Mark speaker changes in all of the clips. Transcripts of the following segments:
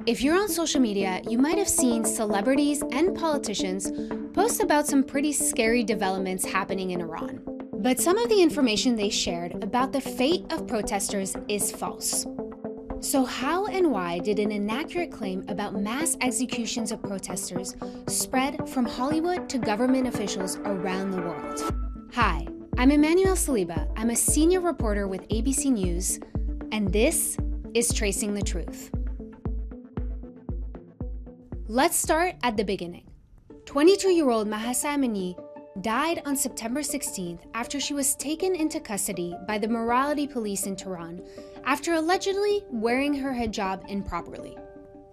Speaker 1: If you're on social media, you might have seen celebrities and politicians post about some pretty scary developments happening in Iran. But some of the information they shared about the fate of protesters is false. So how and why did an inaccurate claim about mass executions of protesters spread from Hollywood to government officials around the world? Hi, I'm Emmanuel Saliba. I'm a senior reporter with ABC News, and this is Tracing the Truth. Let's start at the beginning. 22-year-old Mahsa Amini died on September 16th after she was taken into custody by the morality police in Tehran after allegedly wearing her hijab improperly.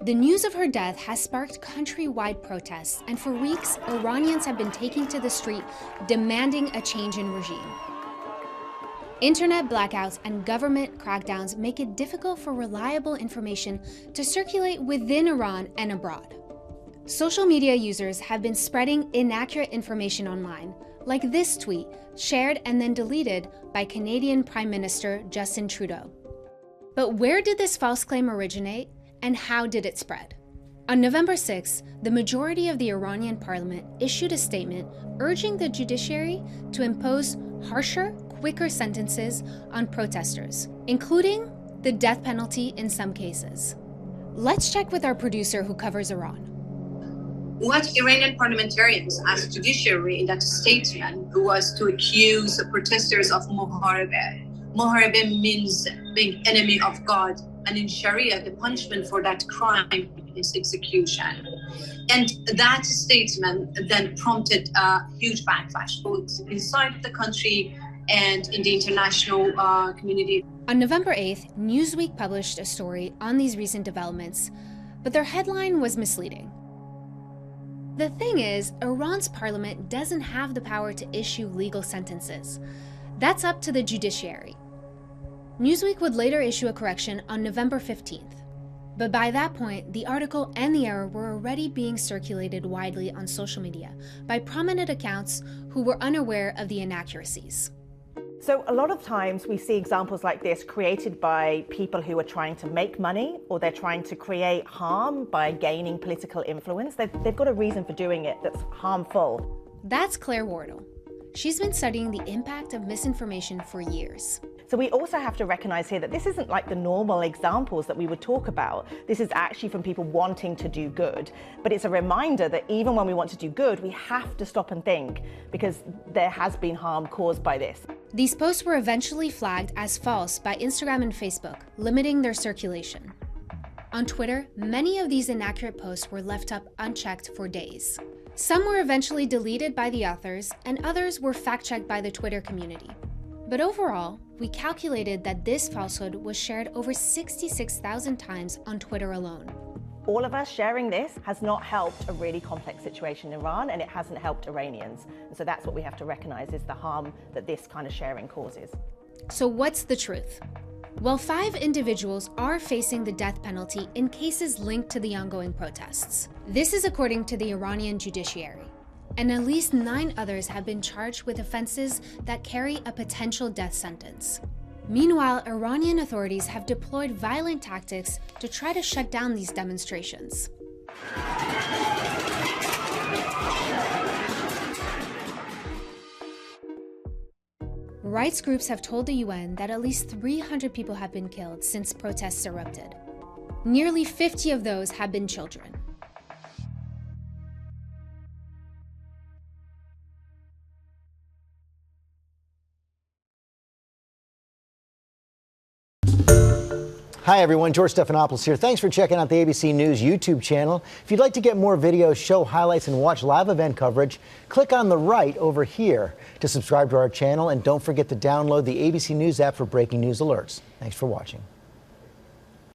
Speaker 1: The news of her death has sparked countrywide protests, and for weeks, Iranians have been taking to the street demanding a change in regime. Internet blackouts and government crackdowns make it difficult for reliable information to circulate within Iran and abroad. Social media users have been spreading inaccurate information online, like this tweet shared and then deleted by Canadian Prime Minister Justin Trudeau. But where did this false claim originate, and how did it spread? On November 6, the majority of the Iranian parliament issued a statement urging the judiciary to impose harsher, quicker sentences on protesters, including the death penalty in some cases. Let's check with our producer who covers Iran.
Speaker 2: What Iranian parliamentarians asked judiciary in that statement was to accuse the protesters of muharebe. Muharebe means being enemy of God, and in Sharia, the punishment for that crime is execution. And that statement then prompted a huge backlash, both inside the country and in the international community.
Speaker 1: On November 8th, Newsweek published a story on these recent developments, but their headline was misleading. The thing is, Iran's parliament doesn't have the power to issue legal sentences. That's up to the judiciary. Newsweek would later issue a correction on November 15th. But by that point, the article and the error were already being circulated widely on social media by prominent accounts who were unaware of the inaccuracies.
Speaker 3: So a lot of times we see examples like this created by people who are trying to make money, or they're trying to create harm by gaining political influence. They've got a reason for doing it that's harmful.
Speaker 1: That's Claire Wardle. She's been studying the impact of misinformation for years.
Speaker 3: So we also have to recognize here that this isn't like the normal examples that we would talk about. This is actually from people wanting to do good. But it's a reminder that even when we want to do good, we have to stop and think, because there has been harm caused by this.
Speaker 1: These posts were eventually flagged as false by Instagram and Facebook, limiting their circulation. On Twitter, many of these inaccurate posts were left up unchecked for days. Some were eventually deleted by the authors, and others were fact-checked by the Twitter community. But overall, we calculated that this falsehood was shared over 66,000 times on Twitter alone.
Speaker 3: All of us sharing this has not helped a really complex situation in Iran, and it hasn't helped Iranians. And so that's what we have to recognize, is the harm that this kind of sharing causes.
Speaker 1: So what's the truth? Well, 5 individuals are facing the death penalty in cases linked to the ongoing protests. This is according to the Iranian judiciary. And at least 9 others have been charged with offenses that carry a potential death sentence. Meanwhile, Iranian authorities have deployed violent tactics to try to shut down these demonstrations. Rights groups have told the UN that at least 300 people have been killed since protests erupted. Nearly 50 of those have been children.
Speaker 4: Hi everyone, George Stephanopoulos here. Thanks for checking out the ABC News YouTube channel. If you'd like to get more videos, show highlights, and watch live event coverage, click on the right over here to subscribe to our channel, and don't forget to download the ABC News app for breaking news alerts. Thanks for watching.